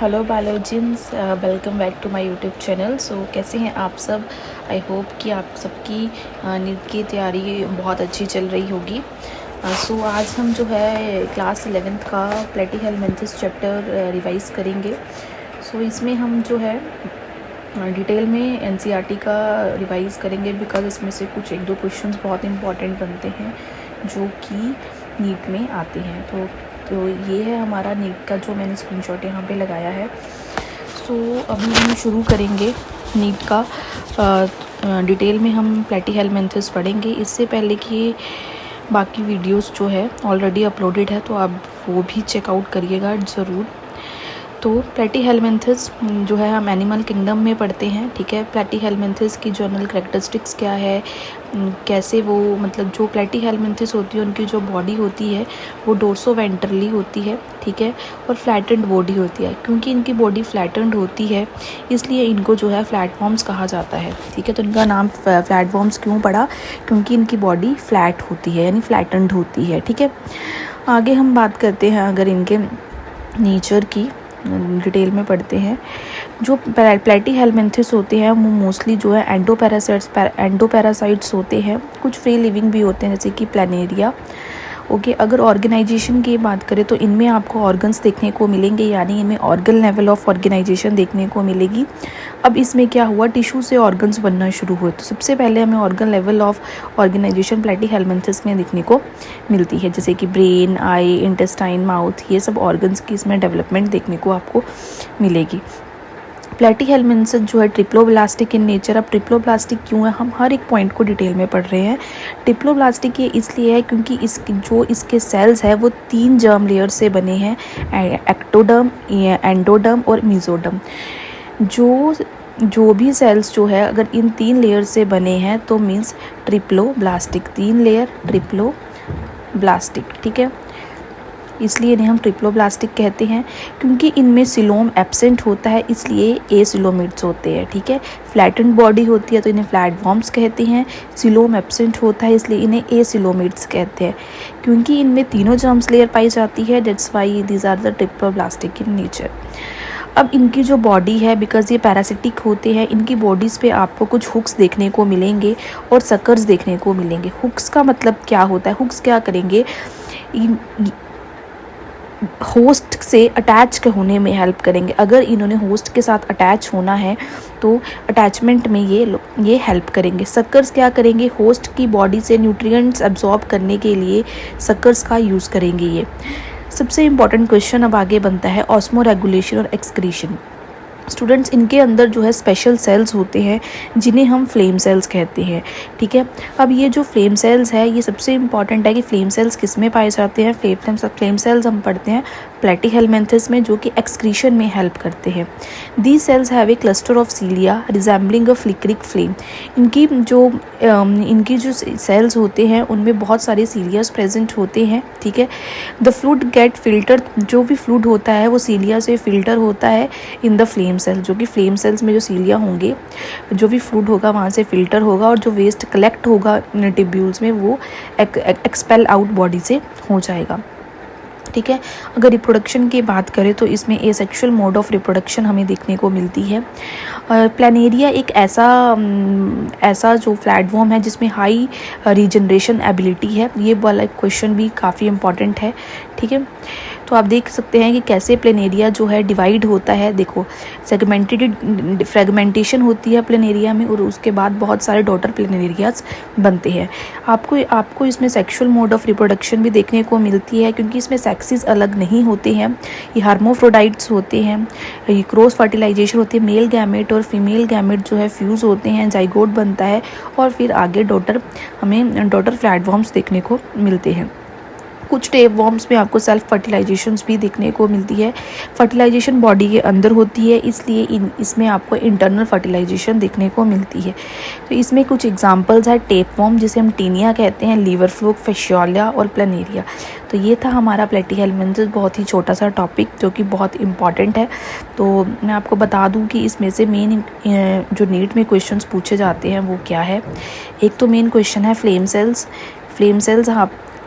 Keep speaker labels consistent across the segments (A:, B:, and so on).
A: Hello बायोलॉजिन्स, welcome back to my YouTube channel. So कैसे हैं आप सब। आई होप कि आप सबकी नीट की तैयारी बहुत अच्छी चल रही होगी। सो आज हम जो है क्लास 11th का प्लेटीहेल्मिन्थेस चैप्टर रिवाइज़ करेंगे। सो इसमें हम जो है डिटेल में एनसीईआरटी का रिवाइज़ करेंगे, बिकॉज इसमें से कुछ एक दो क्वेश्चंस बहुत इंपॉर्टेंट बनते हैं जो कि नीट में आते हैं। तो ये है हमारा नीट का जो मैंने स्क्रीनशॉट यहाँ पे लगाया है। सो अभी हम शुरू करेंगे नीट का। डिटेल में हम प्लेटीहेल्मिन्थेस पढ़ेंगे। इससे पहले कि बाकी वीडियोस जो है ऑलरेडी अपलोडेड है, तो आप वो भी चेकआउट करिएगा ज़रूर। तो प्लेटीहेल्मिन्थेस जो है हम एनिमल किंगडम में पढ़ते हैं, ठीक है। प्लेटीहेल्मिन्थेस की जनरल कैरेक्टरिस्टिक्स क्या है, कैसे वो मतलब जो प्लेटीहेल्मिन्थेस होती है उनकी जो बॉडी होती है वो डोर्सोवेंट्रली होती है, ठीक है, और फ्लैटेंड बॉडी होती है। क्योंकि इनकी बॉडी फ्लैटेंड होती है इसलिए इनको जो है फ्लैटवॉर्म्स कहा जाता है, ठीक है। तो इनका नाम फ्लैटवॉर्म्स क्यों पड़ा, क्योंकि इनकी बॉडी फ्लैट होती है यानी फ्लैटेंड होती है, ठीक है। आगे हम बात करते हैं अगर इनके नेचर की, डिटेल में पढ़ते हैं। जो प्लेटीहेल्मिन्थेस होते हैं वो मोस्टली जो है एंडोपैरासाइट्स होते हैं। कुछ फ्री लिविंग भी होते हैं जैसे कि प्लेनेरिया, ओके। अगर ऑर्गेनाइजेशन की बात करें तो इनमें आपको ऑर्गन्स देखने को मिलेंगे, यानी इनमें ऑर्गन लेवल ऑफ ऑर्गेनाइजेशन देखने को मिलेगी। अब इसमें क्या हुआ, टिश्यू से ऑर्गन्स बनना शुरू हुए। तो सबसे पहले हमें organ level of organisation platyhelminthes में देखने को मिलती है, जैसे कि ब्रेन, आई, इंटेस्टाइन, माउथ, ये सब ऑर्गन्स की इसमें डेवलपमेंट देखने को आपको मिलेगी। प्लेटीहेल्मिन्थेस जो है ट्रिप्लोब्लास्टिक इन नेचर। अब ट्रिप्लोब्लास्टिक क्यों है, हम हर एक पॉइंट को डिटेल में पढ़ रहे हैं। ट्रिप्लोब्लास्टिक ये इसलिए है क्योंकि इसके सेल्स है वो 3 जर्म लेयर से बने हैं, एक्टोडर्म, एंडोडर्म और मेसोडर्म। जो भी सेल्स जो है अगर इन 3 लेयर से बने हैं तो मीन्स ट्रिप्लोब्लास्टिक, 3 लेयर ट्रिप्लोब्लास्टिक, ठीक है। इसलिए इन्हें हम ट्रिप्लोब्लास्टिक कहते हैं। क्योंकि इनमें सिलोम एब्सेंट होता है इसलिए एसिलोमिड्स होते हैं, ठीक है। फ्लैटेंड बॉडी होती है तो इन्हें फ्लैटवॉर्म्स कहते हैं। सिलोम एब्सेंट होता है इसलिए इन्हें एसिलोमिड्स कहते हैं। क्योंकि इनमें तीनों जर्म्स लेयर पाई जाती है, that's why these are the triploblastic in nature. अब इनकी जो बॉडी है, बिकॉज ये पैरासिटिक होते हैं, इनकी बॉडीज़ पे आपको कुछ हुक्स देखने को मिलेंगे और सकर्स देखने को मिलेंगे। हुक्स का मतलब क्या होता है, हुक्स क्या करेंगे, होस्ट से अटैच होने में हेल्प करेंगे। अगर इन्होंने होस्ट के साथ अटैच होना है तो अटैचमेंट में ये हेल्प करेंगे। सक्कर्स क्या करेंगे, होस्ट की बॉडी से न्यूट्रिएंट्स एब्जॉर्ब करने के लिए सक्कर्स का यूज़ करेंगे। ये सबसे इम्पॉर्टेंट क्वेश्चन अब आगे बनता है ऑस्मो रेगुलेशन और एक्सक्रीशन। स्टूडेंट्स, इनके अंदर जो है स्पेशल सेल्स होते हैं जिन्हें हम फ्लेम सेल्स कहते हैं, ठीक है। अब ये जो फ्लेम सेल्स है ये सबसे इम्पॉर्टेंट है कि फ्लेम सेल्स किस में पाए जाते हैं। फ्लेम सेल्स हम पढ़ते हैं प्लेटीहेल्मिन्थेस में, जो कि एक्सक्रीशन में हेल्प करते हैं। These cells have a cluster of सीलिया resembling a flickering flame. इनकी जो सेल्स होते हैं उनमें बहुत सारे सीलियास प्रेजेंट होते हैं, ठीक है। द फ्लूइड गेट फिल्टर, जो भी फ्लूइड होता है वो सीलिया से फिल्टर होता है इन द फ्लेम सेल, जो कि फ्लेम सेल्स में जो सीलिया होंगे, जो भी फ्लूइड होगा वहाँ से फिल्टर होगा और जो वेस्ट कलेक्ट होगा टिब्यूल्स में वो एक्सपेल आउट बॉडी से हो जाएगा, ठीक है। अगर रिप्रोडक्शन की बात करें तो इसमें एसेक्सुअल मोड ऑफ रिप्रोडक्शन हमें देखने को मिलती है। प्लेनेरिया एक ऐसा जो फ्लैटवॉर्म है जिसमें हाई रीजनरेशन एबिलिटी है। ये वाला क्वेश्चन भी काफ़ी इम्पॉर्टेंट है, ठीक है। तो आप देख सकते हैं कि कैसे प्लेनेरिया जो है डिवाइड होता है। देखो, फ्रेगमेंटेशन होती है प्लेनेरिया में और उसके बाद बहुत सारे डॉटर प्लेनेरियाज बनते हैं। आपको इसमें सेक्सुअल मोड ऑफ रिप्रोडक्शन भी देखने को मिलती है, क्योंकि इसमें सेक्सेस अलग नहीं होते हैं, ये हार्मोफ्रोडाइट्स होते हैं। ये क्रॉस फर्टिलाइजेशन होती है, मेल गैमेट और फीमेल गैमेट जो है फ्यूज़ होते हैं, जाइगोट बनता है और फिर आगे हमें डॉटर फ्लैटवॉर्म्स देखने को मिलते हैं। कुछ टेपवॉर्म्स में आपको सेल्फ फर्टिलाइजेशंस भी देखने को मिलती है। फर्टिलाइजेशन बॉडी के अंदर होती है इसलिए इसमें आपको इंटरनल फर्टिलाइजेशन देखने को मिलती है। तो इसमें कुछ एग्जांपल्स है टेपवॉर्म, जिसे हम टीनिया कहते हैं, लीवर फ्लूक, फेशियोलिया और प्लेनेरिया। तो ये था हमारा प्लेटीहेल्मिन्थेस, बहुत ही छोटा सा टॉपिक जो कि बहुत इंपॉर्टेंट है। तो मैं आपको बता दूं कि इसमें से मेन जो नीट में क्वेश्चंस पूछे जाते हैं वो क्या है। एक तो मेन क्वेश्चन है फ्लेम सेल्स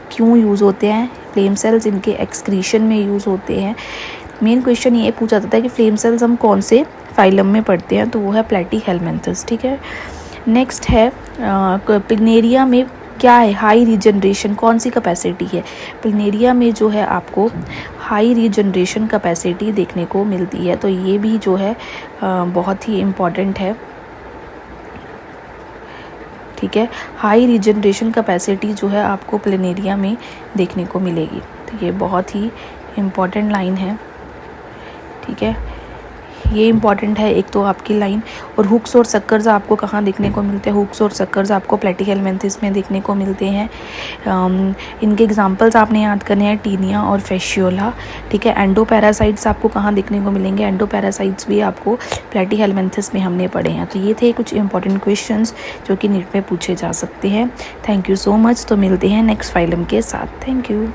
A: क्यों यूज़ होते हैं। फ्लेम सेल्स इनके एक्सक्रीशन में यूज़ होते हैं। मेन क्वेश्चन ये पूछा जाता है कि फ्लेम सेल्स हम कौन से फाइलम में पढ़ते हैं, तो वो है प्लेटीहेलमिन्थस। ठीक है, नेक्स्ट है प्लिनेरिया में क्या है, हाई रीजनरेशन कौन सी कैपेसिटी है। प्लिनेरिया में जो है आपको हाई रीजनरेशन कैपेसिटी देखने को मिलती है, तो ये भी जो है बहुत ही इम्पॉर्टेंट है। ठीक है, हाई रीजनरेशन कैपेसिटी जो है आपको प्लिनेरिया में देखने को मिलेगी, तो ये बहुत ही इम्पॉर्टेंट लाइन है। ठीक है, ये इम्पॉर्टेंट है एक तो आपकी लाइन। और हुक्स और सक्कर्स आपको कहाँ देखने को मिलते हैं, हुक्स और सक्कर्स आपको प्लेटीहेलमिन्थस में देखने को मिलते हैं। इनके एग्जांपल्स आपने याद करने हैं, टीनिया और फेशियोला। ठीक है, एंडोपैरासाइट्स आपको कहाँ देखने को मिलेंगे, एंडोपैरासाइट्स भी आपको प्लेटीहेलमिन्थस में हमने पढ़े हैं। तो ये थे कुछ इंपॉर्टेंट क्वेश्चंस जो कि नीट में पूछे जा सकते हैं। Thank you so much. तो मिलते हैं नेक्स्ट फाइलम के साथ। Thank you.